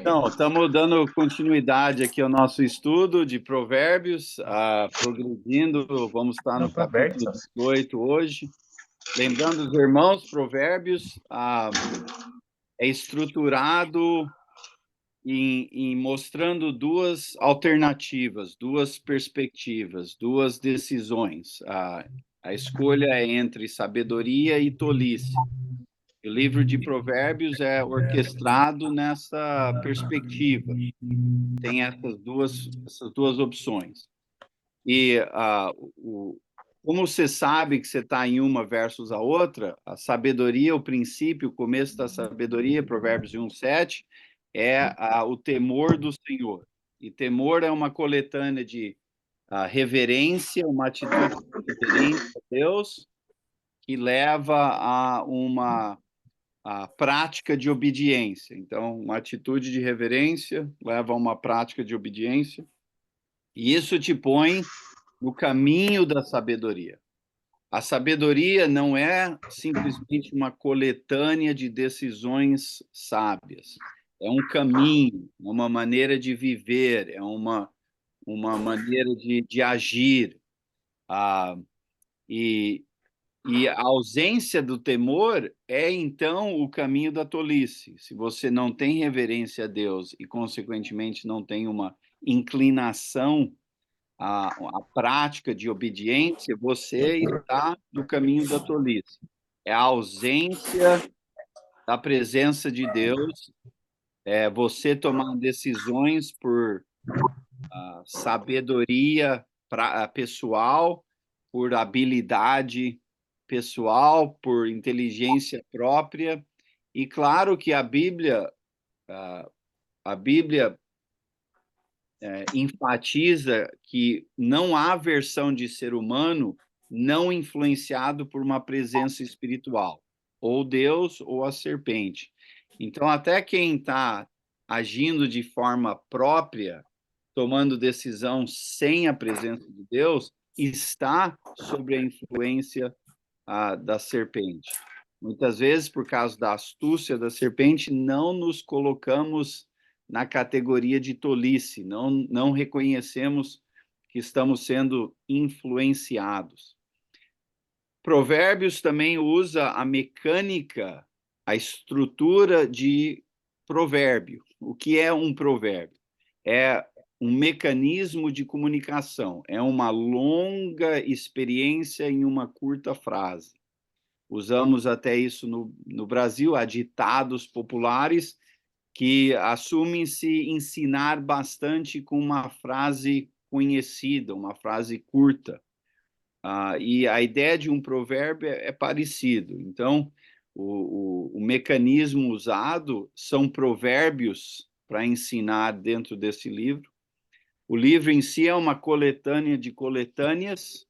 Então, estamos dando continuidade aqui ao nosso estudo de Provérbios, progredindo, vamos estar Não no tá aberto, capítulo Celso? 18 hoje. Lembrando os irmãos, Provérbios é estruturado em mostrando duas alternativas, duas perspectivas, duas decisões. A escolha é entre sabedoria e tolice. O livro de Provérbios é orquestrado nessa perspectiva. Tem essas duas opções. E como você sabe que você está em uma versus a outra, a sabedoria, o princípio, o começo da sabedoria, Provérbios 1:7, é o temor do Senhor. E temor é uma coletânea de reverência, uma atitude reverente a Deus, que leva a uma prática de obediência. Então, uma atitude de reverência leva a uma prática de obediência. E isso te põe no caminho da sabedoria. A sabedoria não é simplesmente uma coletânea de decisões sábias. É um caminho, uma maneira de viver, é uma maneira de agir. Ah, e, e a ausência do temor é, então, o caminho da tolice. Se você não tem reverência a Deus e, consequentemente, não tem uma inclinação a prática de obediência, você está no caminho da tolice. É a ausência da presença de Deus, é você tomar decisões por sabedoria pessoal, por habilidade pessoal, por inteligência própria. E claro que a Bíblia enfatiza que não há versão de ser humano não influenciado por uma presença espiritual, ou Deus ou a serpente. Então, até quem está agindo de forma própria, tomando decisão sem a presença de Deus, está sob a influência da serpente. Muitas vezes, por causa da astúcia da serpente, não nos colocamos na categoria de tolice, não reconhecemos que estamos sendo influenciados. Provérbios também usa a mecânica, a estrutura de provérbio. O que é um provérbio? É um mecanismo de comunicação, é uma longa experiência em uma curta frase. Usamos até isso no Brasil, há ditados populares que assumem-se ensinar bastante com uma frase conhecida, uma frase curta. E a ideia de um provérbio é parecido. Então, o mecanismo usado são provérbios para ensinar dentro desse livro. O livro em si é uma coletânea de coletâneas,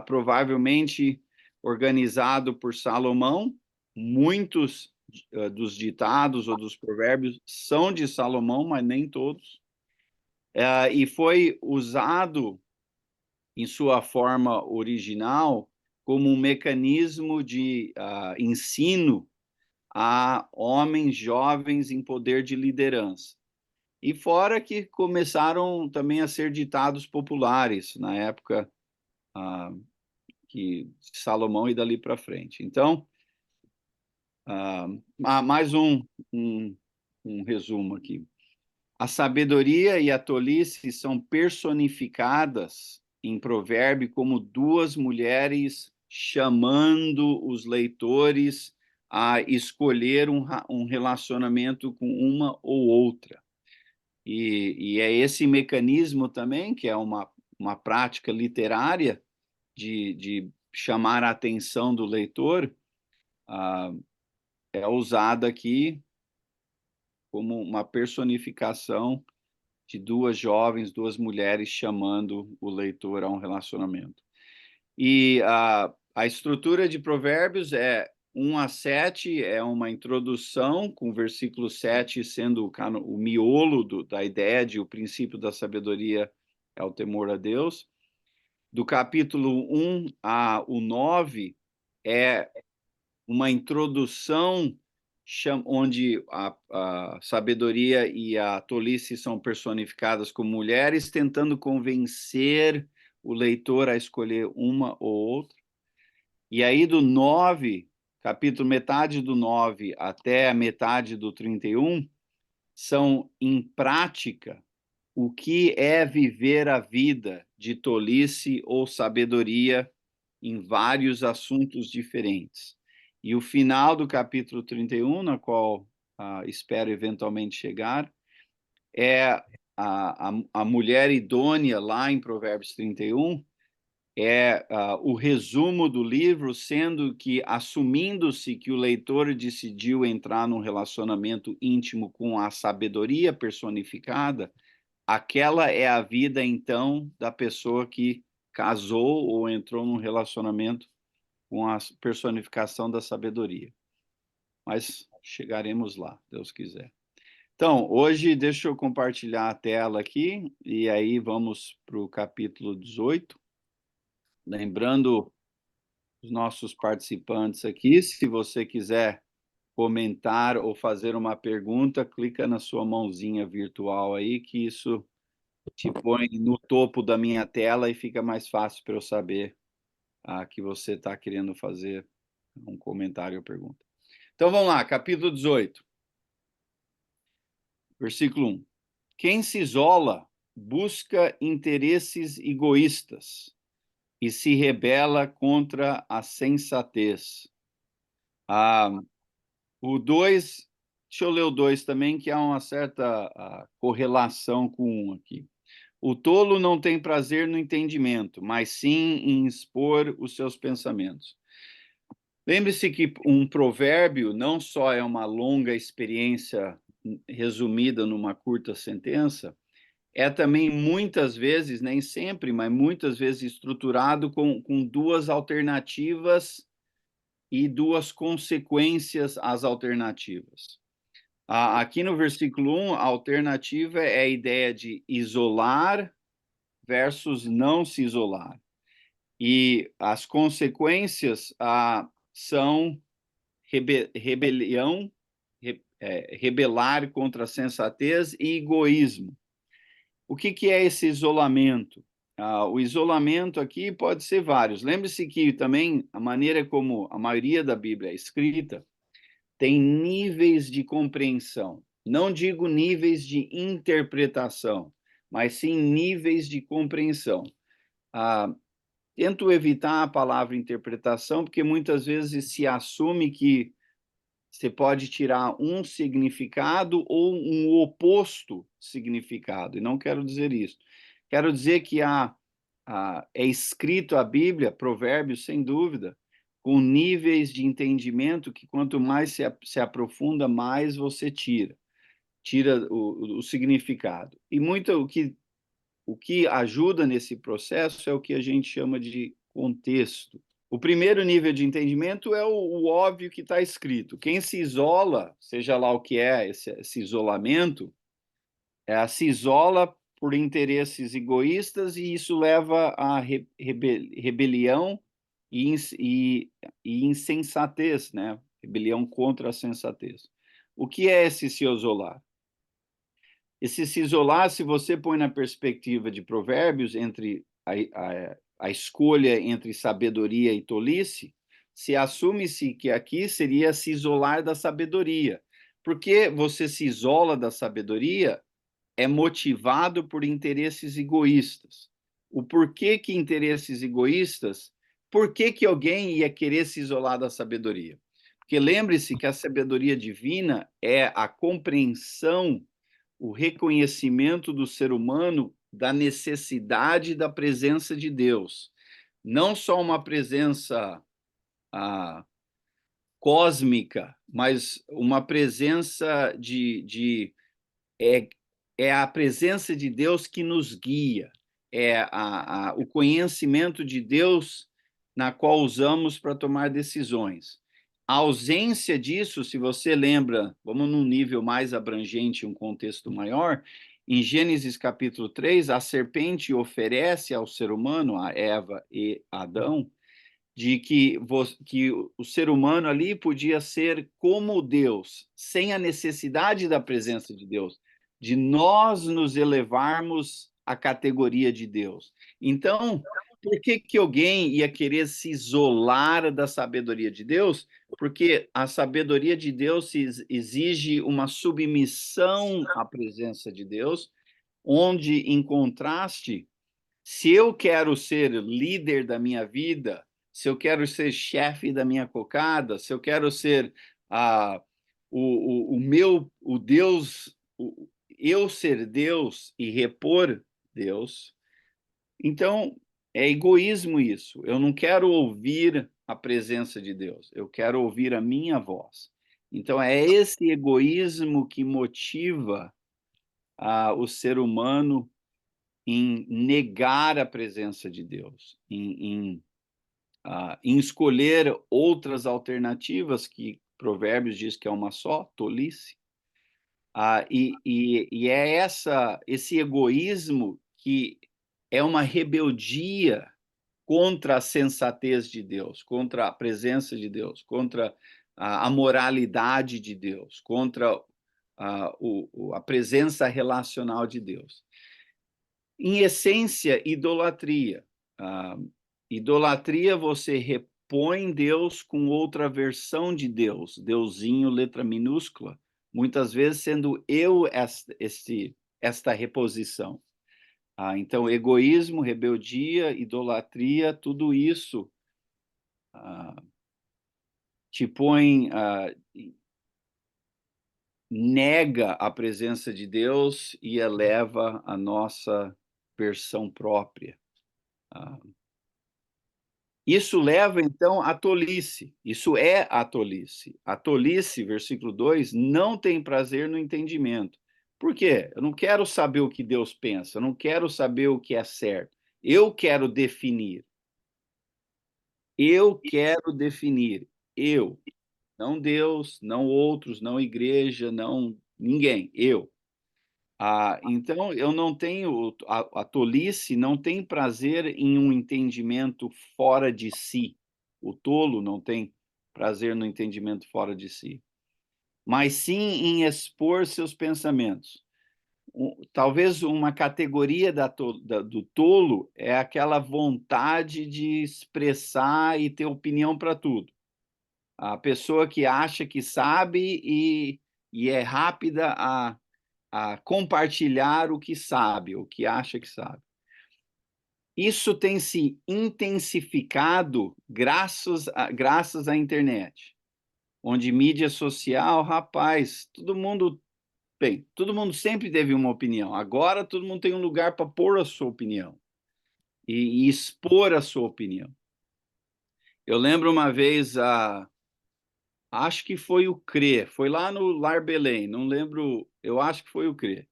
provavelmente organizado por Salomão. Muitos dos ditados ou dos provérbios são de Salomão, mas nem todos. E foi usado em sua forma original como um mecanismo de ensino a homens jovens em poder de liderança. E fora que começaram também a ser ditados populares na época que Salomão e dali para frente. Então, mais um resumo aqui. A sabedoria e a tolice são personificadas em provérbio como duas mulheres chamando os leitores a escolher um relacionamento com uma ou outra. E é esse mecanismo também, que é uma prática literária de chamar a atenção do leitor, é usada aqui como uma personificação de duas jovens, duas mulheres chamando o leitor a um relacionamento. E a estrutura de Provérbios é 1-7, é uma introdução, com o versículo 7 sendo o miolo da ideia de o princípio da sabedoria é o temor a Deus. Do capítulo 1 ao 9 é uma introdução onde a sabedoria e a tolice são personificadas como mulheres, tentando convencer o leitor a escolher uma ou outra. E aí, do 9, capítulo metade do 9 até a metade do 31, são, em prática, o que é viver a vida de tolice ou sabedoria em vários assuntos diferentes. E o final do capítulo 31, na qual espero eventualmente chegar, é a mulher idônea, lá em Provérbios 31, o resumo do livro, sendo que, assumindo-se que o leitor decidiu entrar num relacionamento íntimo com a sabedoria personificada, aquela é a vida, então, da pessoa que casou ou entrou num relacionamento com a personificação da sabedoria. Mas chegaremos lá, Deus quiser. Então, hoje, deixa eu compartilhar a tela aqui, e aí vamos para o capítulo 18. Lembrando os nossos participantes aqui, se você quiser comentar ou fazer uma pergunta, clica na sua mãozinha virtual aí, que isso te põe no topo da minha tela e fica mais fácil para eu saber que você está querendo fazer um comentário ou pergunta. Então, vamos lá, capítulo 18, versículo 1. Quem se isola busca interesses egoístas e se rebela contra a sensatez. O 2, deixa eu ler o 2 também, que há uma certa correlação com o 1 aqui. O tolo não tem prazer no entendimento, mas sim em expor os seus pensamentos. Lembre-se que um provérbio não só é uma longa experiência resumida numa curta sentença, é também muitas vezes, nem sempre, mas muitas vezes estruturado com duas alternativas e duas consequências às alternativas. Aqui no versículo 1, a alternativa é a ideia de isolar versus não se isolar. E as consequências são rebelião, rebelar contra a sensatez e egoísmo. O que é esse isolamento? O isolamento aqui pode ser vários. Lembre-se que também a maneira como a maioria da Bíblia é escrita tem níveis de compreensão. Não digo níveis de interpretação, mas sim níveis de compreensão. Tento evitar a palavra interpretação, porque muitas vezes se assume que você pode tirar um significado ou um oposto significado, e não quero dizer isso. Quero dizer que é escrito a Bíblia, Provérbios, sem dúvida, com níveis de entendimento que quanto mais se aprofunda, mais você tira o significado. E muito o que ajuda nesse processo é o que a gente chama de contexto. O primeiro nível de entendimento é o óbvio que está escrito. Quem se isola, seja lá o que é esse isolamento, se isola por interesses egoístas e isso leva a rebelião e insensatez, né? Rebelião contra a sensatez. O que é esse se isolar? Esse se isolar, se você põe na perspectiva de Provérbios, entre a escolha entre sabedoria e tolice, se assume-se que aqui seria se isolar da sabedoria. Porque você se isola da sabedoria é motivado por interesses egoístas. O porquê que interesses egoístas? Por que alguém ia querer se isolar da sabedoria? Porque lembre-se que a sabedoria divina é a compreensão, o reconhecimento do ser humano da necessidade da presença de Deus. Não só uma presença cósmica, mas uma presença é a presença de Deus que nos guia, é o conhecimento de Deus na qual usamos para tomar decisões. A ausência disso, se você lembra, vamos num nível mais abrangente, um contexto maior, em Gênesis capítulo 3, a serpente oferece ao ser humano, a Eva e Adão, de que o ser humano ali podia ser como Deus, sem a necessidade da presença de Deus, de nós nos elevarmos à categoria de Deus. Então, por que que alguém ia querer se isolar da sabedoria de Deus? Porque a sabedoria de Deus exige uma submissão à presença de Deus, onde, em contraste, se eu quero ser líder da minha vida, se eu quero ser chefe da minha cocada, se eu quero ser o Deus, eu ser Deus e repor Deus, então é egoísmo isso. Eu não quero ouvir a presença de Deus, eu quero ouvir a minha voz. Então é esse egoísmo que motiva o ser humano em negar a presença de Deus, em escolher outras alternativas, que Provérbios diz que é uma só, tolice. E é esse egoísmo que é uma rebeldia contra a sensatez de Deus, contra a presença de Deus, contra a moralidade de Deus, contra a presença relacional de Deus. Em essência, idolatria. Idolatria, você repõe Deus com outra versão de Deus, deusinho, letra minúscula, muitas vezes sendo eu esta reposição. Então, egoísmo, rebeldia, idolatria, tudo isso te põe, nega a presença de Deus e eleva a nossa versão própria. Isso leva, então, à tolice. Isso é a tolice. A tolice, versículo 2, não tem prazer no entendimento. Por quê? Eu não quero saber o que Deus pensa, eu não quero saber o que é certo. Eu quero definir. Eu quero definir. Eu. Não Deus, não outros, não igreja, não ninguém. Eu. Então, eu não tenho, a tolice não tem prazer em um entendimento fora de si. O tolo não tem prazer no entendimento fora de si, mas sim em expor seus pensamentos. Talvez uma categoria do tolo é aquela vontade de expressar e ter opinião para tudo. A pessoa que acha que sabe e é rápida a compartilhar o que sabe, o que acha que sabe. Isso tem se intensificado graças à internet, onde mídia social, rapaz, todo mundo sempre teve uma opinião. Agora todo mundo tem um lugar para pôr a sua opinião e expor a sua opinião. Eu lembro uma vez, acho que foi o CRE, foi lá no Lar Belém, não lembro, eu acho que foi o CRE.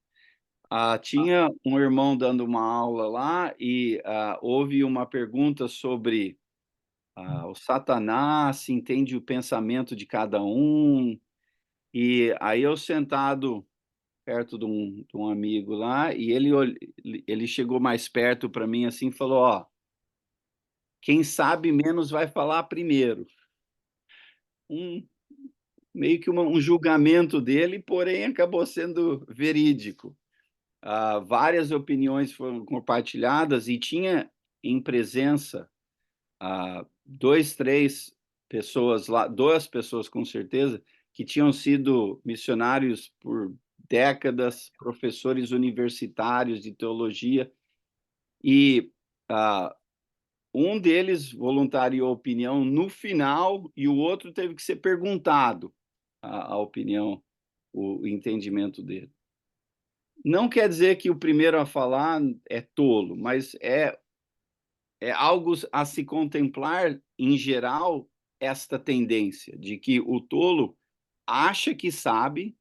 Tinha um irmão dando uma aula lá e houve uma pergunta sobre o Satanás, se entende o pensamento de cada um. E aí eu sentado perto de um amigo lá e ele chegou mais perto para mim assim e falou: ó, quem sabe menos vai falar primeiro. Meio que um julgamento dele, porém acabou sendo verídico. Várias opiniões foram compartilhadas e tinha em presença duas pessoas com certeza, que tinham sido missionários por décadas, professores universitários de teologia, e um deles voluntariou opinião no final e o outro teve que ser perguntado a opinião, o entendimento dele. Não quer dizer que o primeiro a falar é tolo, mas é algo a se contemplar, em geral, esta tendência de que o tolo acha que sabe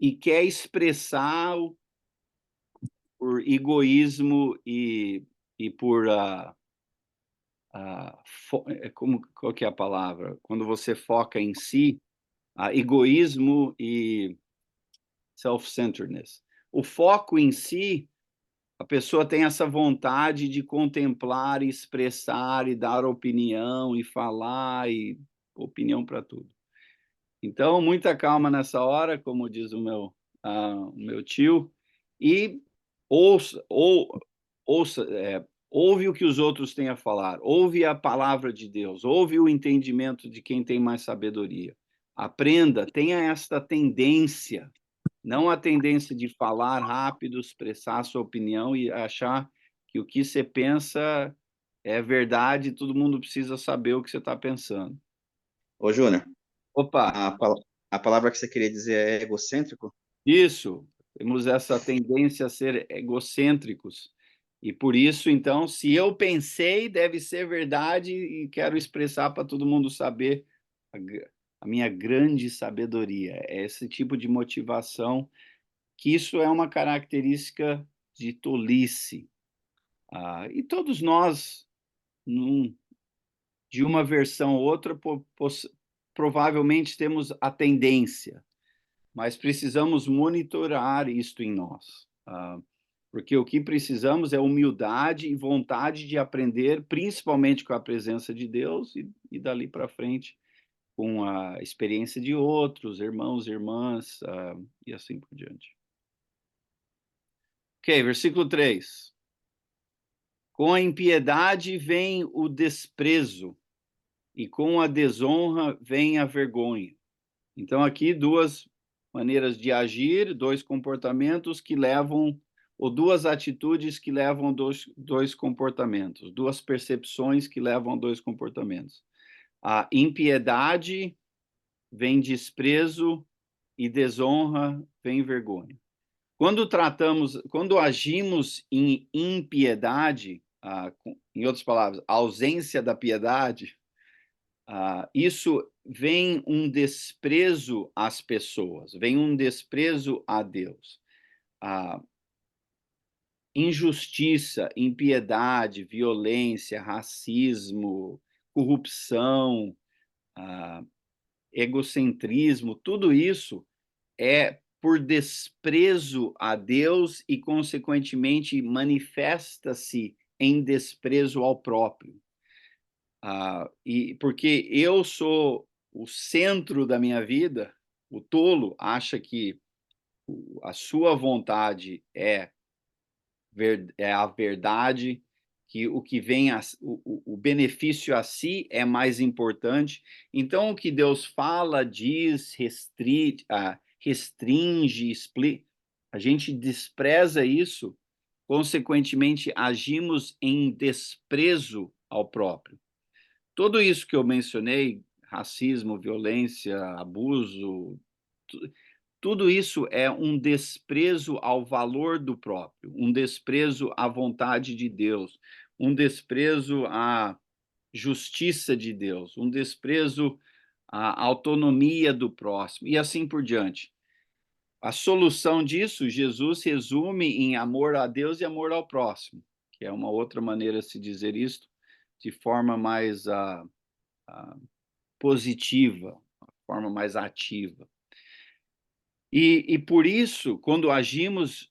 e quer expressar por egoísmo e por qual que é a palavra? Quando você foca em si, egoísmo e self-centeredness. O foco em si a pessoa tem essa vontade de contemplar, expressar e dar opinião e falar e opinião para tudo. Então, muita calma nessa hora, como diz o meu tio, e ouça, ouve o que os outros têm a falar, ouve a palavra de Deus, ouve o entendimento de quem tem mais sabedoria. Aprenda, tenha esta tendência, não a tendência de falar rápido, expressar sua opinião e achar que o que você pensa é verdade, todo mundo precisa saber o que você está pensando. Ô, Júnior, Opa, a, pal- a palavra que você queria dizer é egocêntrico? isso, temos essa tendência a ser egocêntricos. E por isso, então, se eu pensei, deve ser verdade e quero expressar para todo mundo saber a minha grande sabedoria. É esse tipo de motivação, que isso é uma característica de tolice. E todos nós, de uma versão ou outra, provavelmente temos a tendência, mas precisamos monitorar isto em nós, porque o que precisamos é humildade e vontade de aprender, principalmente com a presença de Deus e dali para frente com a experiência de outros, irmãos, irmãs, e assim por diante. Ok, versículo 3. Com a impiedade vem o desprezo, e com a desonra vem a vergonha. Então, aqui, duas maneiras de agir, dois comportamentos que levam, ou duas atitudes que levam a dois comportamentos, duas percepções que levam a dois comportamentos. A impiedade vem desprezo e desonra vem vergonha. Quando agimos em impiedade, em outras palavras, ausência da piedade, isso vem um desprezo às pessoas, vem um desprezo a Deus. Injustiça, impiedade, violência, racismo, corrupção, egocentrismo, tudo isso é por desprezo a Deus e, consequentemente, manifesta-se em desprezo ao próprio. E porque eu sou o centro da minha vida, o tolo acha que a sua vontade é a verdade, que o que vem, o benefício a si é mais importante. Então, o que Deus fala, diz, restringe, explica, a gente despreza isso, consequentemente, agimos em desprezo ao próprio. Tudo isso que eu mencionei, racismo, violência, abuso, tudo isso é um desprezo ao valor do próprio, um desprezo à vontade de Deus, um desprezo à justiça de Deus, um desprezo à autonomia do próximo, e assim por diante. A solução disso, Jesus resume em amor a Deus e amor ao próximo, que é uma outra maneira de se dizer isto, de forma mais positiva, uma forma mais ativa. E por isso, quando agimos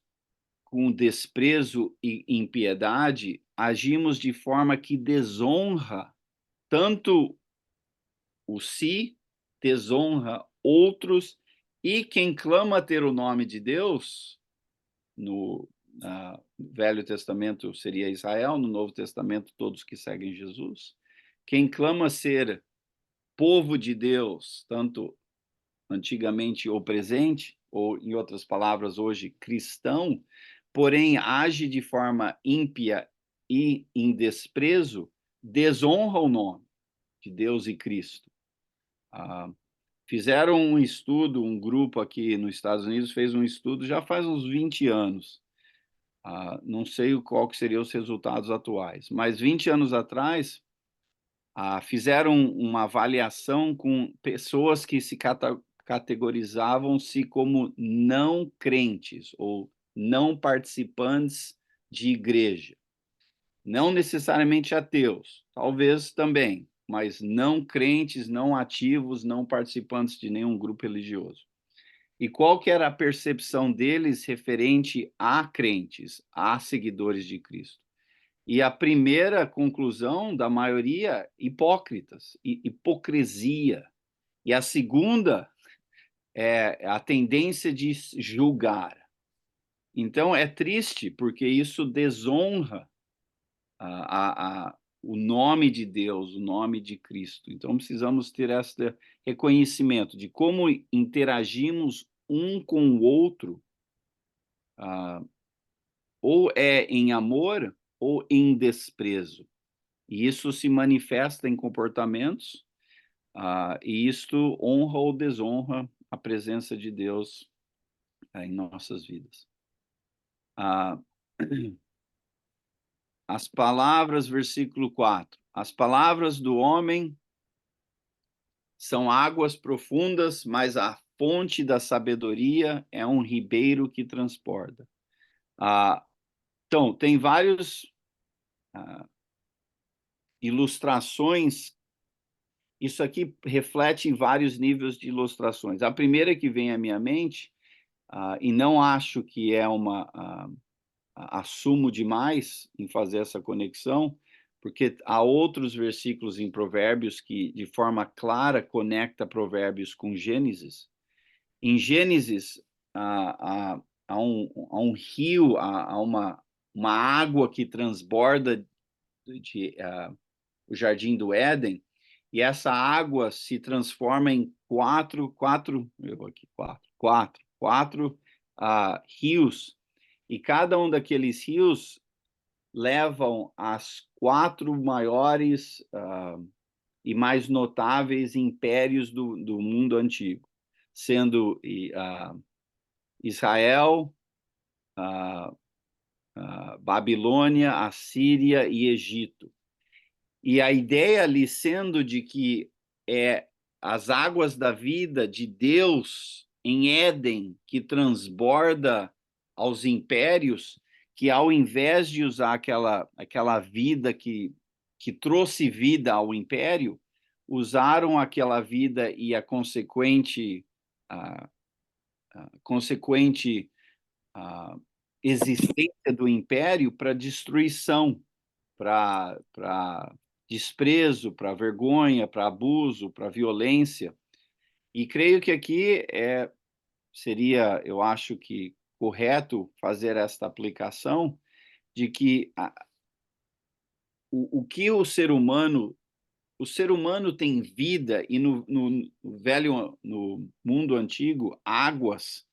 com desprezo e impiedade, agimos de forma que desonra tanto o si, desonra outros, e quem clama ter o nome de Deus, no Velho Testamento seria Israel, no Novo Testamento todos que seguem Jesus, quem clama ser povo de Deus, tanto antigamente ou presente, ou em outras palavras, hoje cristão, porém age de forma ímpia e em desprezo, desonra o nome de Deus e Cristo. Fizeram um estudo, um grupo aqui nos Estados Unidos fez um estudo já faz uns 20 anos. Não sei qual que seriam os resultados atuais, mas 20 anos atrás, fizeram uma avaliação com pessoas que se categorizavam-se como não crentes ou não participantes de igreja. Não necessariamente ateus, talvez também, mas não crentes, não ativos, não participantes de nenhum grupo religioso. E qual que era a percepção deles referente a crentes, a seguidores de Cristo? E a primeira conclusão da maioria, hipócritas, hipocrisia. E a segunda é a tendência de julgar. Então é triste, porque isso desonra o nome de Deus, o nome de Cristo. Então precisamos ter esse reconhecimento de como interagimos um com o outro, ou é em amor ou em desprezo. E isso se manifesta em comportamentos, e isto honra ou desonra a presença de Deus em nossas vidas. As palavras, versículo 4. As palavras do homem são águas profundas, mas a fonte da sabedoria é um ribeiro que transporta. Então, tem várias ilustrações. Isso aqui reflete em vários níveis de ilustrações. A primeira que vem à minha mente, e não acho que é assumo demais em fazer essa conexão, porque há outros versículos em Provérbios que, de forma clara, conecta Provérbios com Gênesis. Em Gênesis, há um rio, há uma água que transborda o Jardim do Éden, e essa água se transforma em quatro rios, e cada um daqueles rios levam às 4 maiores e mais notáveis impérios do mundo antigo, sendo Israel, Babilônia, Assíria e Egito. E a ideia ali sendo de que as águas da vida de Deus em Éden que transborda aos impérios, que ao invés de usar aquela vida que trouxe vida ao império, usaram aquela vida e a consequente existência do império para destruição, para desprezo, para vergonha, para abuso, para violência. E creio que aqui seria, eu acho que correto fazer esta aplicação de que o que o ser humano tem vida, e no mundo antigo, águas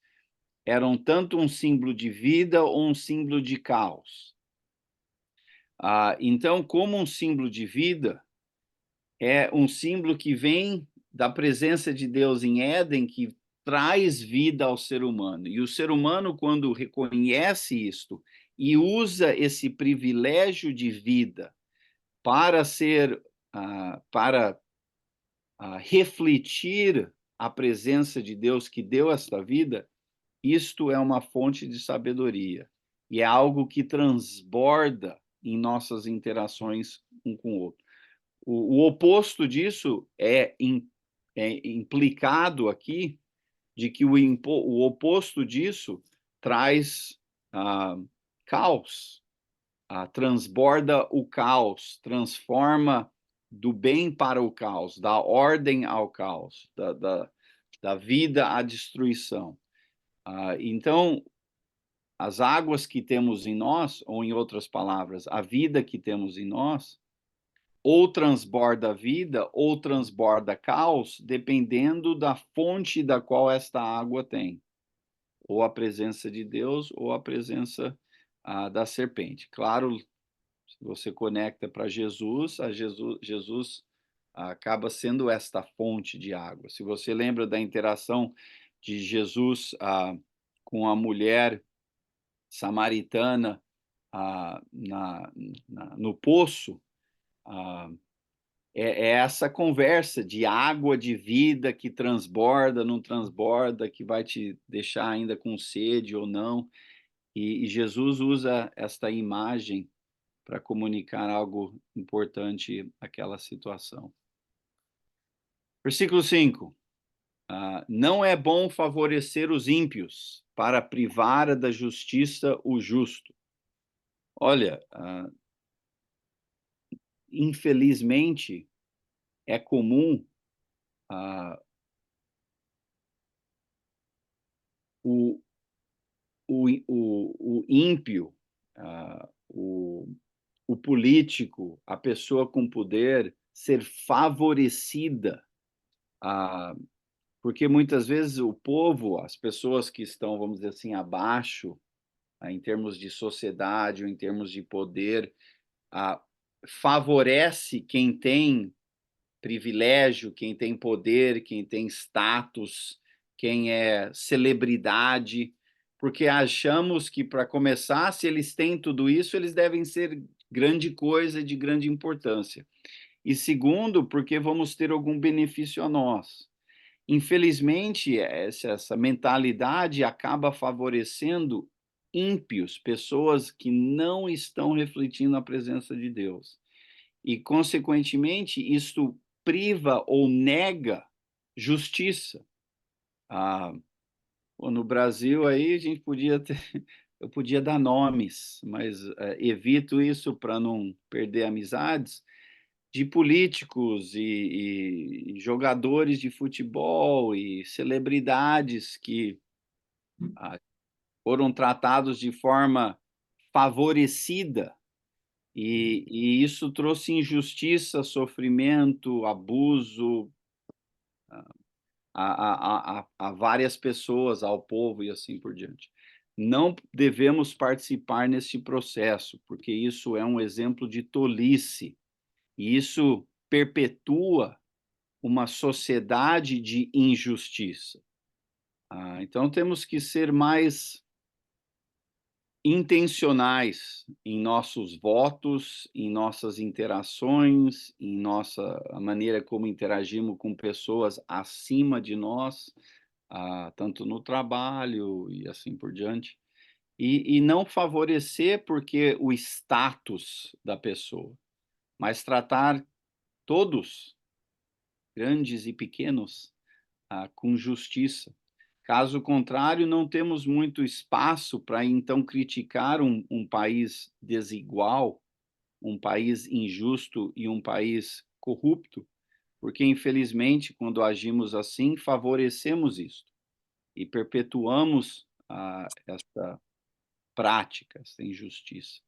eram tanto um símbolo de vida ou um símbolo de caos. Então, como um símbolo de vida, é um símbolo que vem da presença de Deus em Éden, que traz vida ao ser humano. E o ser humano, quando reconhece isto e usa esse privilégio de vida para refletir a presença de Deus que deu esta vida, isto é uma fonte de sabedoria e é algo que transborda em nossas interações um com o outro. O oposto disso é implicado aqui, de que o oposto disso traz caos, transborda o caos, transforma do bem para o caos, da ordem ao caos, da vida à destruição. Então, as águas que temos em nós, ou em outras palavras, a vida que temos em nós, ou transborda a vida, ou transborda caos, dependendo da fonte da qual esta água tem. Ou a presença de Deus, ou a presença da serpente. Claro, se você conecta para Jesus, Jesus acaba sendo esta fonte de água. Se você lembra da interação de Jesus com a mulher samaritana no poço, é essa conversa de água de vida que transborda, não transborda, que vai te deixar ainda com sede ou não. E Jesus usa esta imagem para comunicar algo importante àquela situação. Versículo 5. Não é bom favorecer os ímpios para privar da justiça o justo. Olha, infelizmente, é comum o, o ímpio, o político, a pessoa com poder, ser favorecida, porque muitas vezes o povo, as pessoas que estão, vamos dizer assim, abaixo, em termos de sociedade ou em termos de poder, favorece quem tem privilégio, quem tem poder, quem tem status, quem é celebridade, porque achamos que, para começar, se eles têm tudo isso, eles devem ser grande coisa de grande importância. E segundo, porque vamos ter algum benefício a nós. Infelizmente, essa mentalidade acaba favorecendo ímpios, pessoas que não estão refletindo a presença de Deus. E, consequentemente, isto priva ou nega justiça. No Brasil, aí, a gente podia ter, eu podia dar nomes, mas evito isso para não perder amizades, de políticos e jogadores de futebol e celebridades que foram tratados de forma favorecida, e isso trouxe injustiça, sofrimento, abuso a várias pessoas, ao povo e assim por diante. Não devemos participar neste processo, porque isso é um exemplo de tolice, e isso perpetua uma sociedade de injustiça. Então, temos que ser mais intencionais em nossos votos, em nossas interações, em nossa a maneira como interagimos com pessoas acima de nós, tanto no trabalho e assim por diante, e não favorecer porque o status da pessoa, mas tratar todos, grandes e pequenos, com justiça. Caso contrário, não temos muito espaço para então criticar um país desigual, um país injusto e um país corrupto, porque infelizmente, quando agimos assim, favorecemos isso e perpetuamos essa prática, essa injustiça.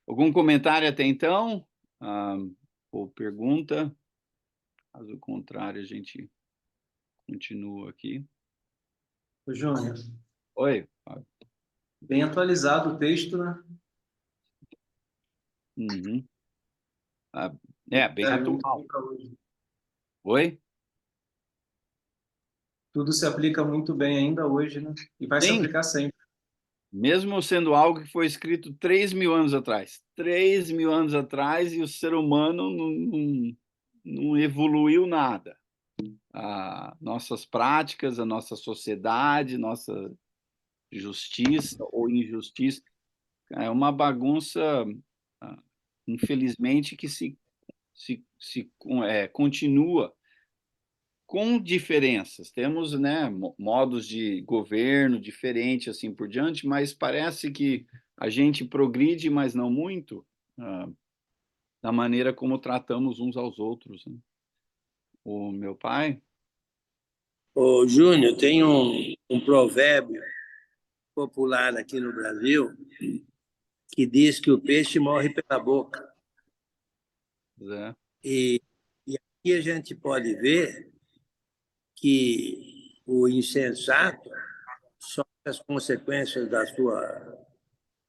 Algum comentário até então? Ou pergunta? Caso contrário, a gente continua aqui. Ô, Júnior, Oi. bem atualizado o texto, né? Uhum. Bem Serve muito atual. bem para hoje. Oi? Tudo se aplica muito bem ainda hoje, né? E vai se Sim, aplicar sempre. mesmo sendo algo que foi escrito 3.000 anos atrás. 3.000 anos atrás, e o ser humano não evoluiu nada. Nossas práticas, a nossa sociedade, nossa justiça ou injustiça, é uma bagunça, infelizmente, que continua com diferenças. Temos, né, modos de governo diferentes, assim por diante, mas parece que a gente progride, mas não muito, da maneira como tratamos uns aos outros, né? O meu pai... Ô, Júnior, tem um provérbio popular aqui no Brasil que diz que o peixe morre pela boca. É, E aqui a gente pode ver que o insensato sofre as consequências da sua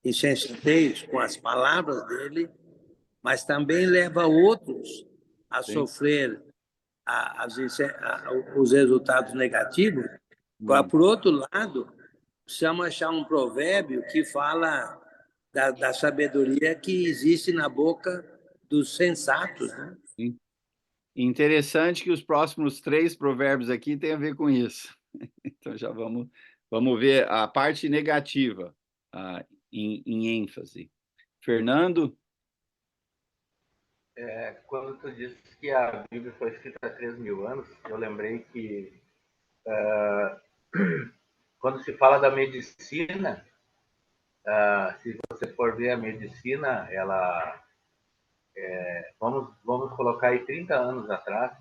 insensatez com as palavras dele, mas também leva outros a sim. sofrer os resultados negativos. Por outro lado, precisamos achar um provérbio que fala da sabedoria que existe na boca dos sensatos, né? Sim. Interessante que os próximos 3 provérbios aqui têm a ver com isso. Então, já vamos ver a parte negativa, em ênfase. Fernando? Quando tu disse que a Bíblia foi escrita há 3.000 anos, eu lembrei que quando se fala da medicina, se você for ver a medicina, ela, vamos colocar aí 30 anos atrás,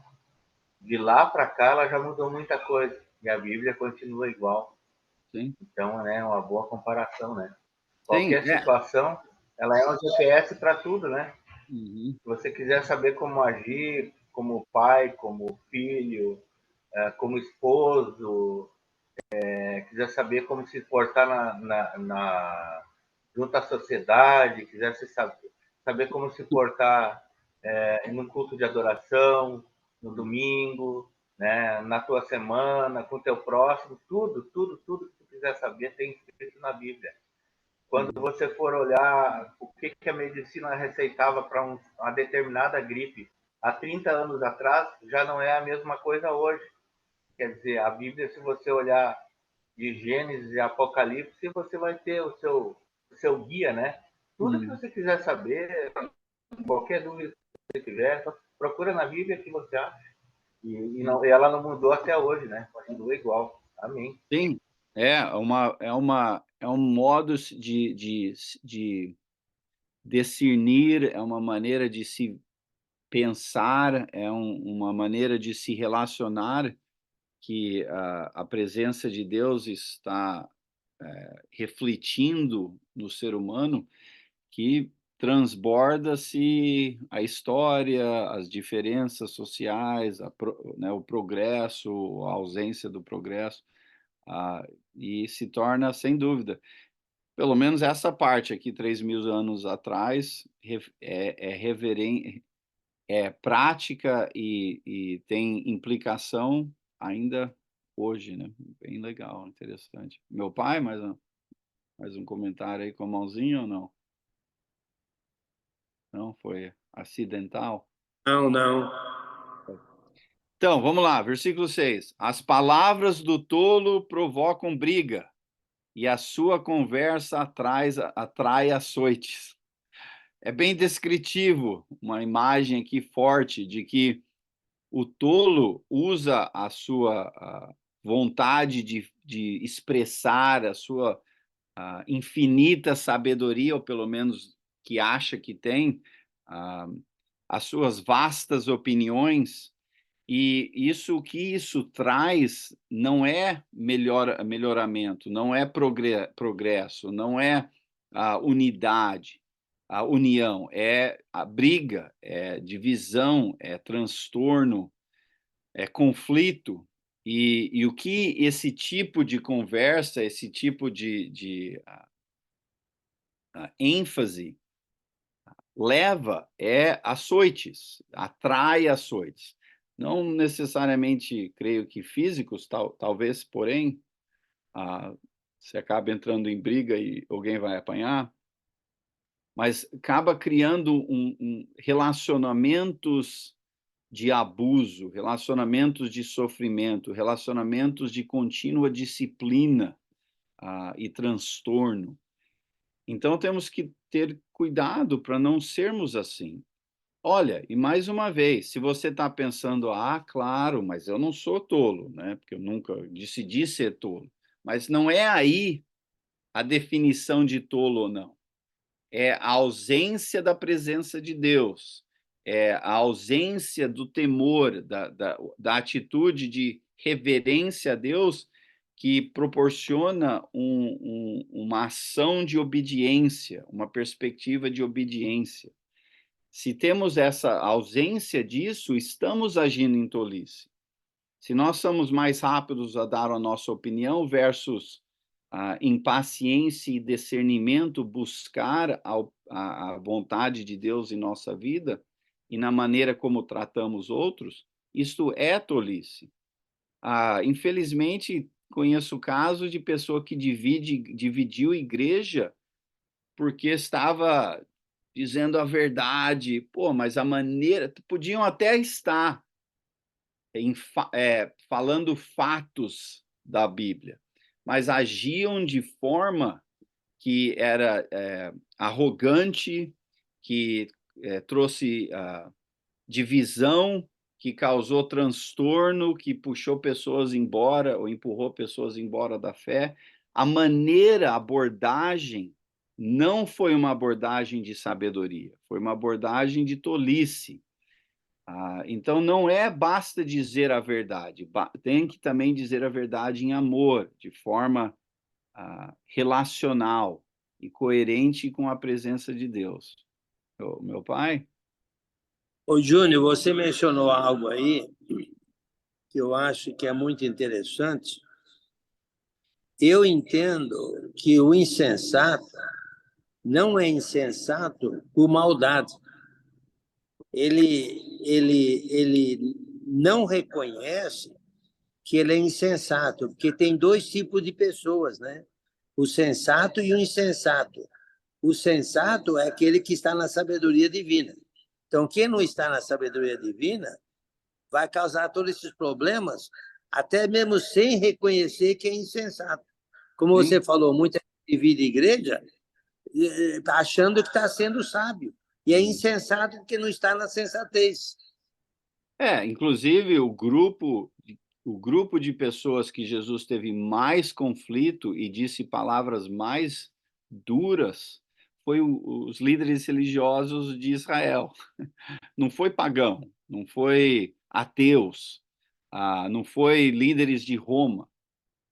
de lá para cá ela já mudou muita coisa, e a Bíblia continua igual. Sim. Então, né, é uma boa comparação, né? Sim, Qualquer situação, ela é um GPS para tudo, né? Uhum. Se você quiser saber como agir, como pai, como filho, como esposo, quiser saber como se portar junto à sociedade, quiser saber como se portar no culto de adoração, no domingo, né, na tua semana, com o teu próximo, tudo que tu quiser saber tem escrito na Bíblia. Quando você for olhar o que a medicina receitava para uma determinada gripe há 30 anos atrás, já não é a mesma coisa hoje. Quer dizer, a Bíblia, se você olhar de Gênesis e Apocalipse, você vai ter o seu guia, né? Tudo que você quiser saber, qualquer dúvida que você tiver, procura na Bíblia que você acha. E ela não mudou até hoje, né? Continua igual. Amém. Sim, é um modo de discernir, é uma maneira de se pensar, uma maneira de se relacionar que a presença de Deus está refletindo no ser humano, que transborda-se a história, as diferenças sociais, né, o progresso, a ausência do progresso, e se torna, sem dúvida, pelo menos essa parte aqui, 3.000 anos atrás, é prática e tem implicação ainda hoje, né? Bem legal, interessante. Meu pai, mais um comentário aí com a mãozinha ou não? Não, foi acidental? Não, não. Então, vamos lá, versículo 6. As palavras do tolo provocam briga, e a sua conversa atrai açoites. É bem descritivo, uma imagem aqui forte de que o tolo usa a sua vontade de expressar a sua infinita sabedoria, ou pelo menos que acha que tem, as suas vastas opiniões, e o que isso traz não é melhoramento, não é progresso, não é unidade, a união, é a briga, é divisão, é transtorno, é conflito. E o que esse tipo de conversa, esse tipo de ênfase leva é açoites, atrai açoites. Não necessariamente, creio que físicos, talvez, porém, se acaba entrando em briga e alguém vai apanhar, mas acaba criando relacionamentos de abuso, relacionamentos de sofrimento, relacionamentos de contínua disciplina e transtorno. Então, temos que ter cuidado para não sermos assim. Olha, e mais uma vez, se você está pensando, claro, mas eu não sou tolo, né? Porque eu nunca decidi ser tolo. Mas não é aí a definição de tolo ou não. É a ausência da presença de Deus, é a ausência do temor, da atitude de reverência a Deus que proporciona uma ação de obediência, uma perspectiva de obediência. Se temos essa ausência disso, estamos agindo em tolice. Se nós somos mais rápidos a dar a nossa opinião versus impaciência e discernimento, buscar a vontade de Deus em nossa vida e na maneira como tratamos outros, isto é tolice. Infelizmente, conheço casos de pessoa que dividiu igreja porque estava dizendo a verdade. Pô, mas a maneira... Podiam até estar falando fatos da Bíblia, mas agiam de forma que era arrogante, que trouxe divisão que causou transtorno, que puxou pessoas embora ou empurrou pessoas embora da fé. A maneira, a abordagem, não foi uma abordagem de sabedoria, foi uma abordagem de tolice. Então, não basta dizer a verdade, tem que também dizer a verdade em amor, de forma relacional e coerente com a presença de Deus. Meu pai? Ô, Júnior, você mencionou algo aí que eu acho que é muito interessante. Eu entendo que o insensato não é insensato por maldade. Ele não reconhece que ele é insensato, porque tem dois tipos de pessoas, né? O sensato e o insensato. O sensato é aquele que está na sabedoria divina. Então, quem não está na sabedoria divina vai causar todos esses problemas, até mesmo sem reconhecer que é insensato. Como você falou, muita gente vive igreja achando que está sendo sábio. E é insensato porque não está na sensatez. Inclusive, o grupo de pessoas que Jesus teve mais conflito e disse palavras mais duras foi os líderes religiosos de Israel. Não foi pagão, não foi ateus, não foi líderes de Roma,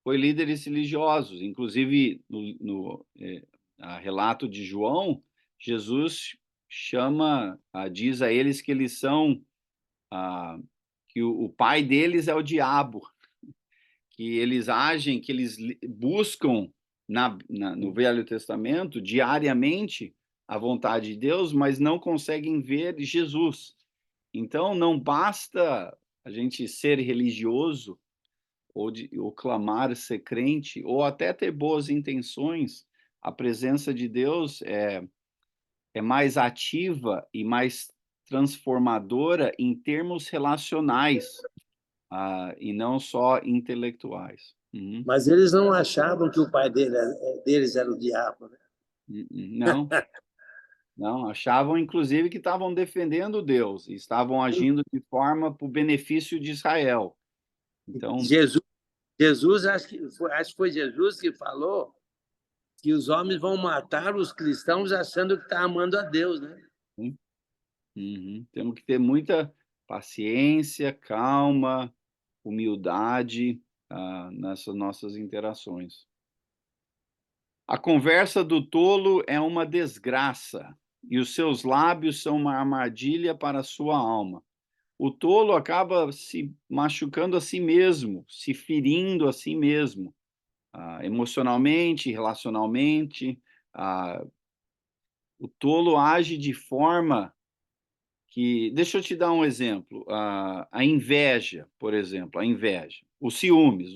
foi líderes religiosos. Inclusive, no relato de João, Jesus diz a eles que eles são, que o pai deles é o diabo, que eles agem, que eles buscam no Velho Testamento diariamente a vontade de Deus, mas não conseguem ver Jesus. Então, não basta a gente ser religioso ou clamar ser crente, ou até ter boas intenções. A presença de Deus é mais ativa e mais transformadora em termos relacionais, e não só intelectuais. Uhum. Mas eles não achavam que o pai deles era o diabo, né? Não, não, achavam inclusive que estavam defendendo Deus, e estavam agindo de forma para o benefício de Israel. Então, Jesus acho que foi Jesus que falou que os homens vão matar os cristãos achando que está amando a Deus, né? Temos que ter muita paciência, calma, humildade nessas nossas interações. A conversa do tolo é uma desgraça, e os seus lábios são uma armadilha para a sua alma. O tolo acaba se machucando a si mesmo, se ferindo a si mesmo, emocionalmente, relacionalmente. O tolo age de forma que... Deixa eu te dar um exemplo. A inveja, por exemplo, a inveja. Os ciúmes.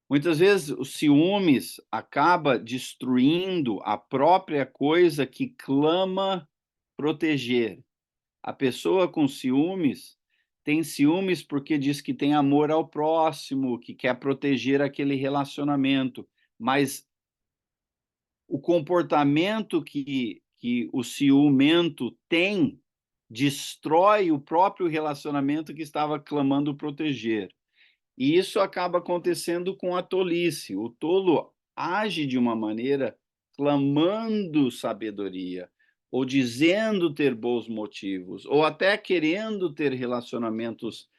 Muitas vezes, os ciúmes acaba destruindo a própria coisa que clama proteger. A pessoa com ciúmes tem ciúmes porque diz que tem amor ao próximo, que quer proteger aquele relacionamento, mas o comportamento que o ciumento tem destrói o próprio relacionamento que estava clamando proteger. E isso acaba acontecendo com a tolice. O tolo age de uma maneira clamando sabedoria, ou dizendo ter bons motivos, ou até querendo ter relacionamentos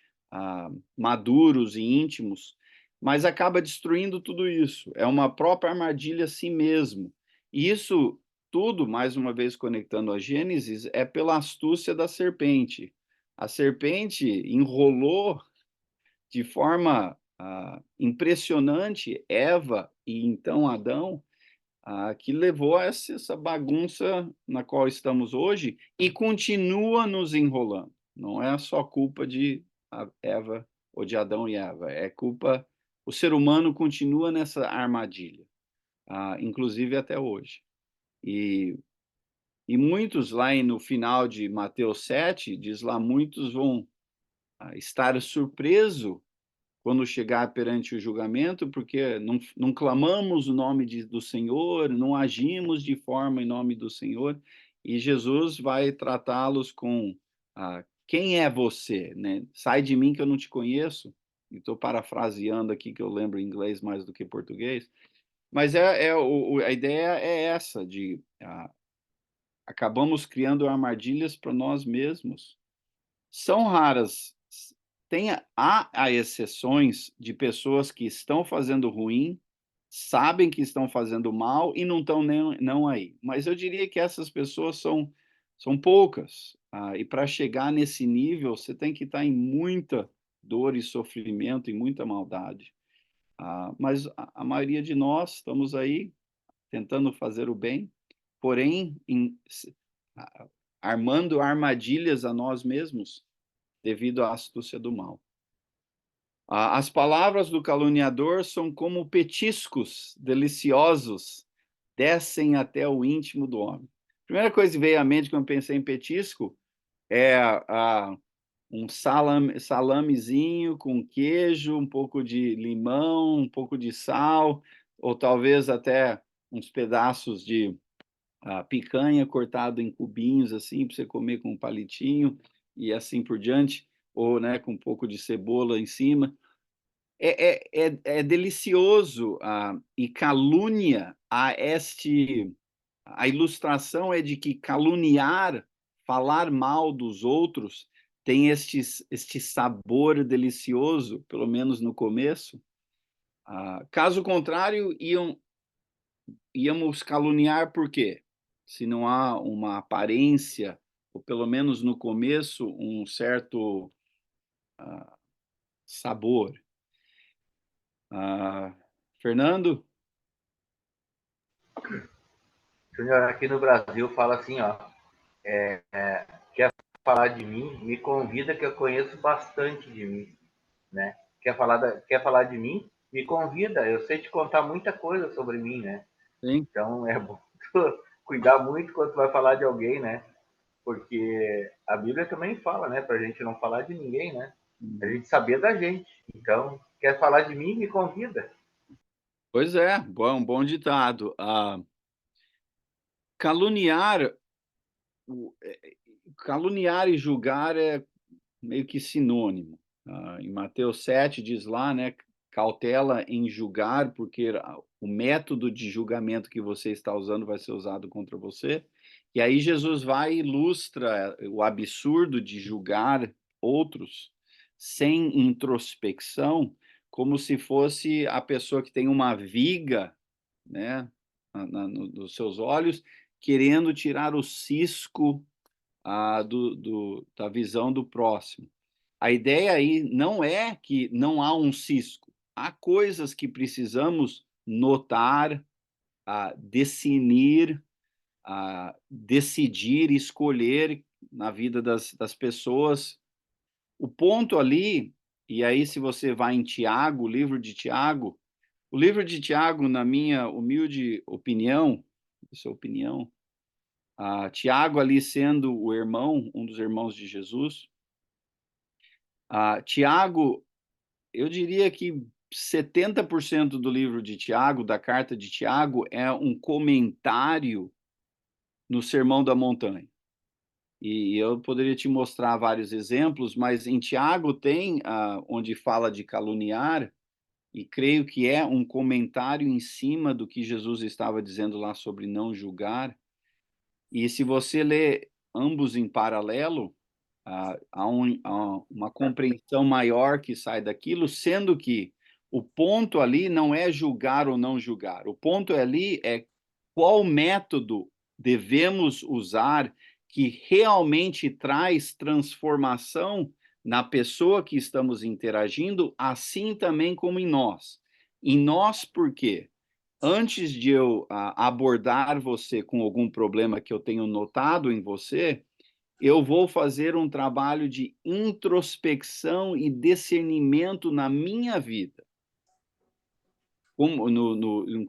maduros e íntimos, mas acaba destruindo tudo isso. É uma própria armadilha a si mesmo. E isso tudo, mais uma vez conectando a Gênesis, é pela astúcia da serpente. A serpente enrolou de forma impressionante Eva e então Adão, que levou a essa bagunça na qual estamos hoje e continua nos enrolando. Não é só culpa de Eva ou de Adão e Eva, é culpa... O ser humano continua nessa armadilha, inclusive até hoje. E muitos lá no final de Mateus 7, diz lá, muitos vão estar surpresos quando chegar perante o julgamento, porque não clamamos o nome do Senhor, não agimos de forma em nome do Senhor, e Jesus vai tratá-los com quem é você, né? Sai de mim que eu não te conheço. Estou parafraseando aqui, que eu lembro inglês mais do que português. Mas a ideia é essa, acabamos criando armadilhas para nós mesmos. São raras, há exceções de pessoas que estão fazendo ruim, sabem que estão fazendo mal e não estão nem não aí. Mas eu diria que essas pessoas são poucas. E para chegar nesse nível, você tem que estar em muita dor e sofrimento e muita maldade. Mas a maioria de nós estamos aí tentando fazer o bem, porém armando armadilhas a nós mesmos devido à astúcia do mal. As palavras do caluniador são como petiscos deliciosos, descem até o íntimo do homem. A primeira coisa que veio à mente quando pensei em petisco é um salamezinho com queijo, um pouco de limão, um pouco de sal, ou talvez até uns pedaços de picanha cortado em cubinhos, assim, para você comer com um palitinho, e assim por diante, ou né, com um pouco de cebola em cima. É delicioso, e calúnia a ilustração é de que caluniar, falar mal dos outros, tem este sabor delicioso, pelo menos no começo. Caso contrário, íamos caluniar por quê? Se não há uma aparência, ou pelo menos no começo, um certo sabor. Fernando? Júnior, aqui no Brasil fala assim, ó, quer falar de mim, me convida que eu conheço bastante de mim, né? Quer falar de mim, me convida, eu sei te contar muita coisa sobre mim, né? Sim. Então é bom cuidar muito quando vai falar de alguém, né? Porque a Bíblia também fala, né? Pra gente não falar de ninguém, né? A gente saber da gente. Então, quer falar de mim, me convida. Pois é, bom ditado. Caluniar, caluniar e julgar é meio que sinônimo. Em Mateus 7 diz lá, né, cautela em julgar, porque o método de julgamento que você está usando vai ser usado contra você. E aí Jesus vai e ilustra o absurdo de julgar outros sem introspecção, como se fosse a pessoa que tem uma viga, né, nos seus olhos, querendo tirar o cisco da visão do próximo. A ideia aí não é que não há um cisco. Há coisas que precisamos notar, definir, decidir, escolher na vida das pessoas. O ponto ali, e aí se você vai em Tiago, o livro de Tiago, na minha humilde opinião, sua opinião, Tiago ali sendo o irmão, um dos irmãos de Jesus, Tiago, eu diria que 70% do livro de Tiago, da carta de Tiago, é um comentário no Sermão da Montanha. E eu poderia te mostrar vários exemplos, mas em Tiago tem onde fala de caluniar, e creio que é um comentário em cima do que Jesus estava dizendo lá sobre não julgar. E se você lê ambos em paralelo, há uma compreensão maior que sai daquilo, sendo que o ponto ali não é julgar ou não julgar. O ponto ali é qual método devemos usar que realmente traz transformação na pessoa que estamos interagindo, assim também como em nós. Em nós, por quê? Antes de eu abordar você com algum problema que eu tenho notado em você, eu vou fazer um trabalho de introspecção e discernimento na minha vida.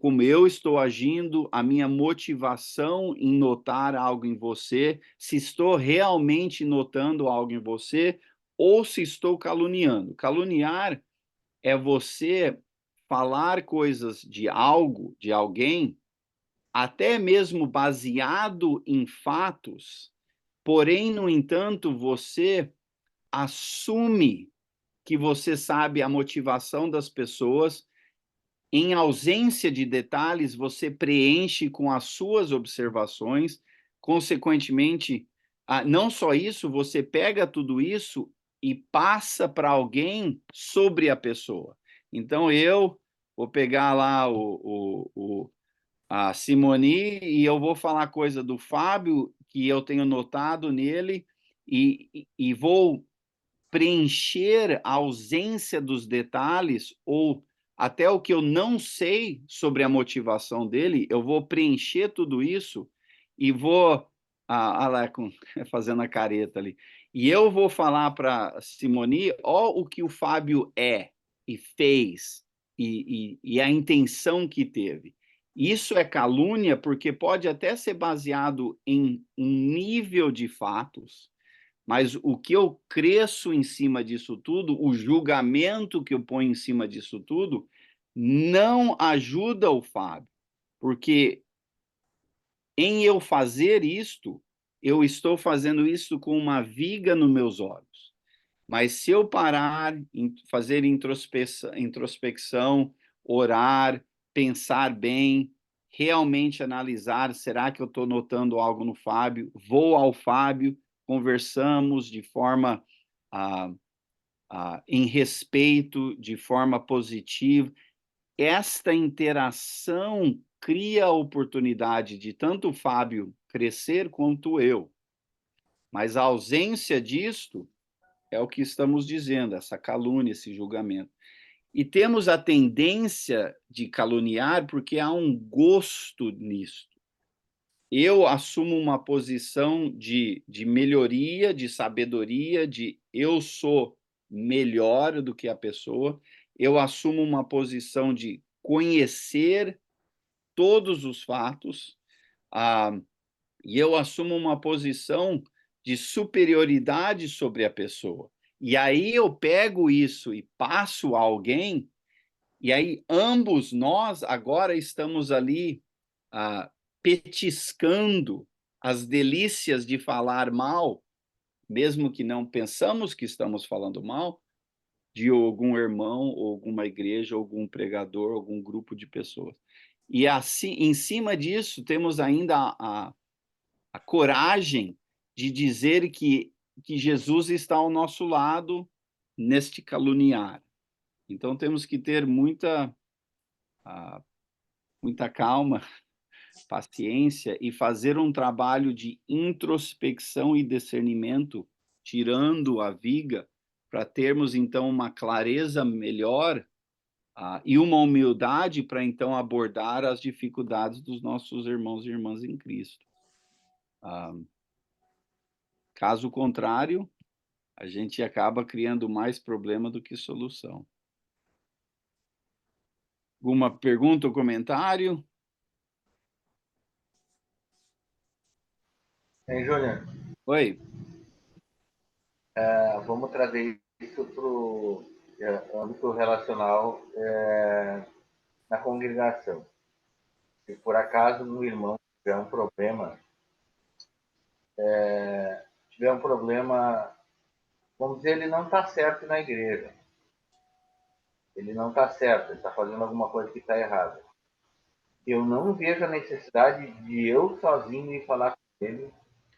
Como eu estou agindo, a minha motivação em notar algo em você, se estou realmente notando algo em você, ou se estou caluniando. Caluniar é você falar coisas de algo, de alguém, até mesmo baseado em fatos, porém, no entanto, você assume que você sabe a motivação das pessoas. Em ausência de detalhes, você preenche com as suas observações. Consequentemente, não só isso, você pega tudo isso e passa para alguém sobre a pessoa. Então, eu vou pegar lá a Simoni e eu vou falar coisa do Fábio que eu tenho notado nele e vou preencher a ausência dos detalhes ou até o que eu não sei sobre a motivação dele, eu vou preencher tudo isso e vou lá fazendo a careta ali. E eu vou falar para Simoni, ó, o que o Fábio é e fez e a intenção que teve. Isso é calúnia porque pode até ser baseado em um nível de fatos, mas o que eu cresço em cima disso tudo, o julgamento que eu ponho em cima disso tudo, não ajuda o Fábio, porque em eu fazer isto, eu estou fazendo isso com uma viga nos meus olhos. Mas se eu parar, fazer introspecção, orar, pensar bem, realmente analisar, será que eu estou notando algo no Fábio? Vou ao Fábio, conversamos de forma em respeito, de forma positiva. Esta interação cria a oportunidade de tanto o Fábio crescer quanto eu. Mas a ausência disto é o que estamos dizendo, essa calúnia, esse julgamento. E temos a tendência de caluniar porque há um gosto nisto. Eu assumo uma posição de melhoria, de sabedoria, de eu sou melhor do que a pessoa. Eu assumo uma posição de conhecer todos os fatos, e eu assumo uma posição de superioridade sobre a pessoa. E aí eu pego isso e passo a alguém, e aí ambos nós agora estamos ali petiscando as delícias de falar mal, mesmo que não pensamos que estamos falando mal, de algum irmão, ou alguma igreja, algum pregador, algum grupo de pessoas. E assim, em cima disso, temos ainda a coragem de dizer que Jesus está ao nosso lado neste caluniar. Então, temos que ter muita calma, paciência e fazer um trabalho de introspecção e discernimento, tirando a viga, para termos, então, uma clareza melhor e uma humildade para, então, abordar as dificuldades dos nossos irmãos e irmãs em Cristo. Caso contrário, a gente acaba criando mais problema do que solução. Alguma pergunta ou comentário? Hein, Júnior? Oi. Vamos trazer isso para o âmbito relacional na congregação. Se por acaso um irmão tiver um problema, vamos dizer, ele não está certo na igreja. Ele não está certo, ele está fazendo alguma coisa que está errada. Eu não vejo a necessidade de eu sozinho ir falar com ele,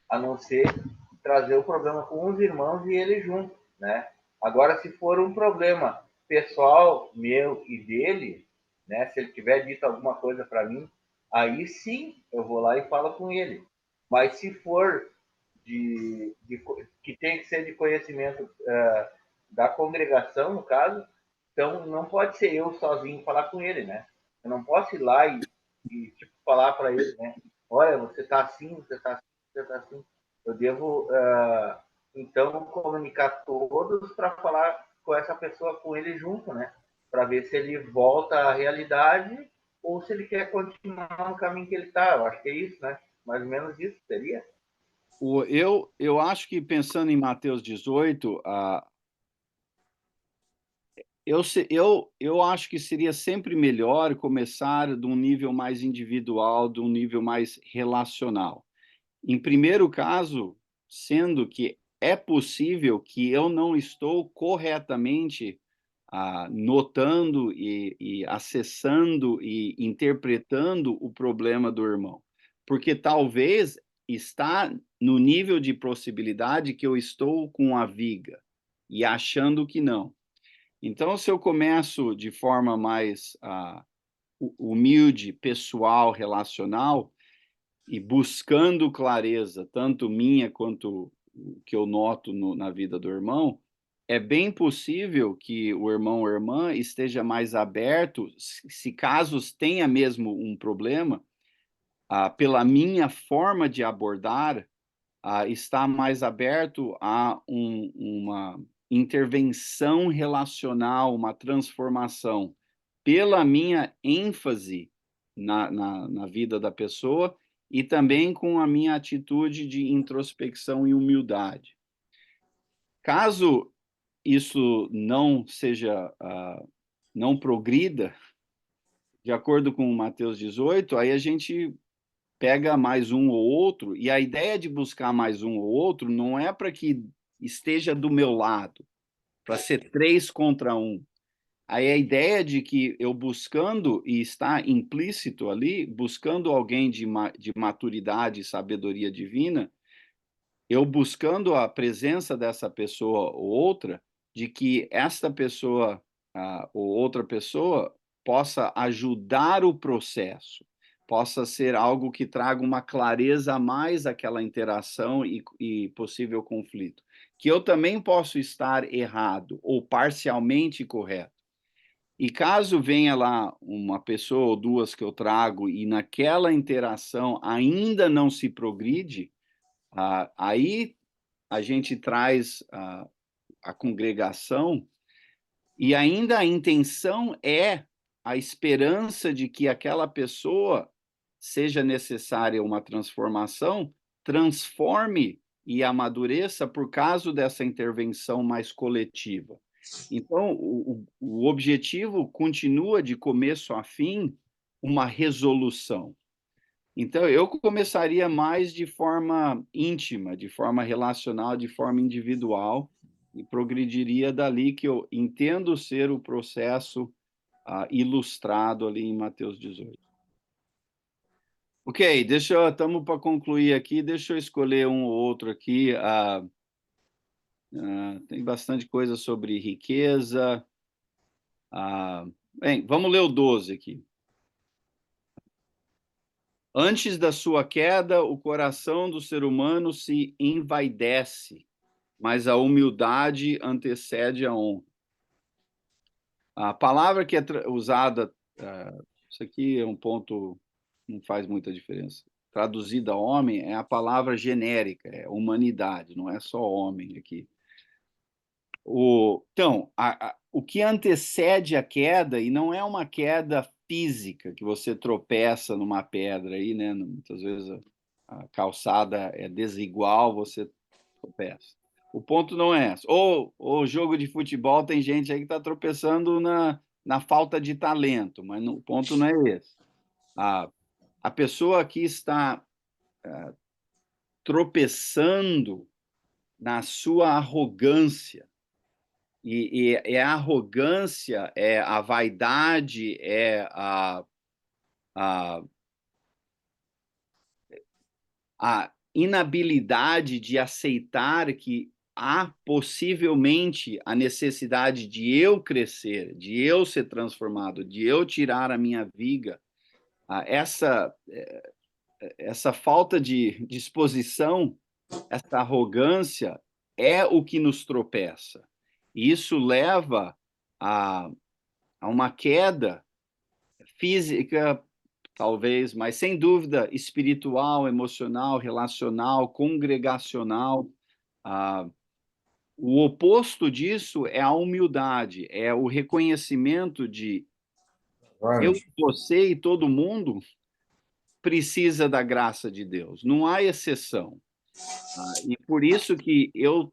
a não ser trazer o problema com os irmãos e ele junto, né? Agora, se for um problema pessoal meu e dele, né? Se ele tiver dito alguma coisa para mim, aí sim eu vou lá e falo com ele. Mas se for que tem que ser de conhecimento da congregação, no caso, então não pode ser eu sozinho falar com ele, né? Eu não posso ir lá e tipo, falar para ele, né? Olha, você está assim, você está assim, você está assim. Eu devo, então, comunicar todos para falar com essa pessoa, com ele junto, né? Para ver se ele volta à realidade ou se ele quer continuar no caminho que ele está. Eu acho que é isso, né? Mais ou menos isso seria. Eu acho que, pensando em Mateus 18, eu acho que seria sempre melhor começar de um nível mais individual, de um nível mais relacional. Em primeiro caso, sendo que é possível que eu não estou corretamente notando e acessando e interpretando o problema do irmão. Porque talvez está no nível de possibilidade que eu estou com a viga e achando que não. Então, se eu começo de forma mais humilde, pessoal, relacional, e buscando clareza, tanto minha quanto o que eu noto na vida do irmão, é bem possível que o irmão ou irmã esteja mais aberto, se casos tenha mesmo um problema, pela minha forma de abordar, está mais aberto a uma intervenção relacional, uma transformação, pela minha ênfase na vida da pessoa e também com a minha atitude de introspecção e humildade. Caso isso não seja, não progrida, de acordo com Mateus 18, aí a gente pega mais um ou outro, e a ideia de buscar mais um ou outro não é para que esteja do meu lado, para ser 3 contra 1. Aí a ideia de que eu buscando, e está implícito ali, buscando alguém de maturidade e sabedoria divina, eu buscando a presença dessa pessoa ou outra, de que esta pessoa ou outra pessoa possa ajudar o processo, possa ser algo que traga uma clareza a mais àquela interação e possível conflito. Que eu também posso estar errado ou parcialmente correto. E caso venha lá uma pessoa ou duas que eu trago e naquela interação ainda não se progride, aí a gente traz a congregação e ainda a intenção é a esperança de que aquela pessoa seja necessária uma transformação, transforme e amadureça por causa dessa intervenção mais coletiva. Então, o objetivo continua de começo a fim uma resolução. Então, eu começaria mais de forma íntima, de forma relacional, de forma individual, e progrediria dali que eu entendo ser o processo ilustrado ali em Mateus 18. Ok, estamos para concluir aqui, deixa eu escolher um ou outro aqui. Tem bastante coisa sobre riqueza. Bem, vamos ler o 12 aqui. Antes da sua queda, o coração do ser humano se envaidece, mas a humildade antecede a honra. A palavra que é usada, isso aqui é um ponto, não faz muita diferença. Traduzida a homem é a palavra genérica, é humanidade, não é só homem aqui. Então, o que antecede a queda, e não é uma queda física, que você tropeça numa pedra aí, né? Muitas vezes a calçada é desigual, você tropeça. O ponto não é esse. Ou jogo de futebol, tem gente aí que está tropeçando na falta de talento, mas o ponto não é esse. A pessoa que está tropeçando na sua arrogância, e a arrogância, é a vaidade, é a inabilidade de aceitar que há possivelmente a necessidade de eu crescer, de eu ser transformado, de eu tirar a minha viga. Essa falta de disposição, essa arrogância é o que nos tropeça. E isso leva a uma queda física, talvez, mas sem dúvida espiritual, emocional, relacional, congregacional. O oposto disso é a humildade, é o reconhecimento de eu, você e todo mundo precisa da graça de Deus, não há exceção. E por isso que eu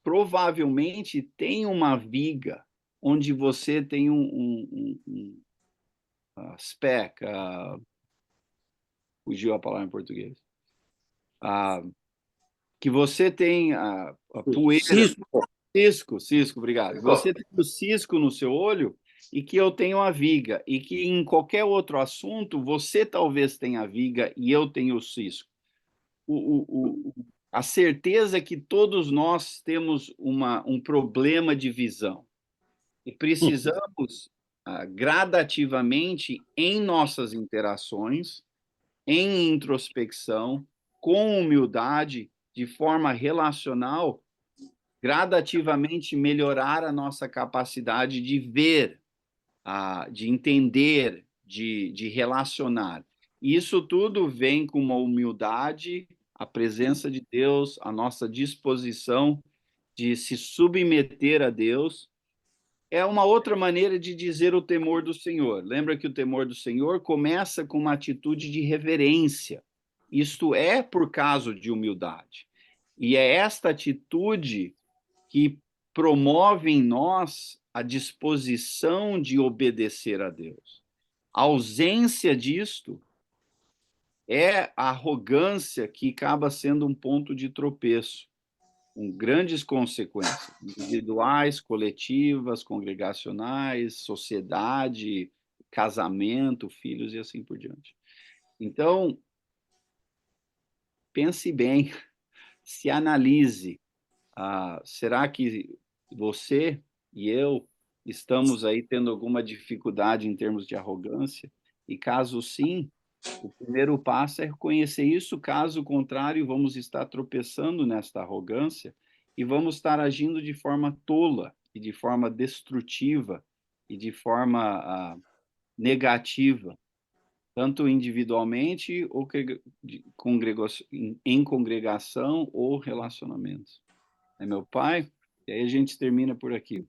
provavelmente tenho uma viga onde você tem um spec, fugiu a palavra em português. que você tem a poeira... Cisco, obrigado. Você tem o cisco no seu olho e que eu tenho a viga, e que em qualquer outro assunto você talvez tenha a viga e eu tenho o cisco. A certeza é que todos nós temos um problema de visão e precisamos gradativamente, em nossas interações, em introspecção, com humildade, de forma relacional, gradativamente melhorar a nossa capacidade de ver, de entender, de relacionar. Isso tudo vem com uma humildade, a presença de Deus, a nossa disposição de se submeter a Deus. É uma outra maneira de dizer o temor do Senhor. Lembra que o temor do Senhor começa com uma atitude de reverência. Isto é por causa de humildade. E é esta atitude que promove em nós a disposição de obedecer a Deus. A ausência disto é a arrogância que acaba sendo um ponto de tropeço, com grandes consequências individuais, coletivas, congregacionais, sociedade, casamento, filhos e assim por diante. Então, pense bem, se analise. Será que você e eu estamos aí tendo alguma dificuldade em termos de arrogância? E caso sim, o primeiro passo é reconhecer isso, caso contrário, vamos estar tropeçando nesta arrogância e vamos estar agindo de forma tola e de forma destrutiva e de forma negativa, tanto individualmente ou em congregação ou relacionamentos. É meu pai? E aí a gente termina por aqui.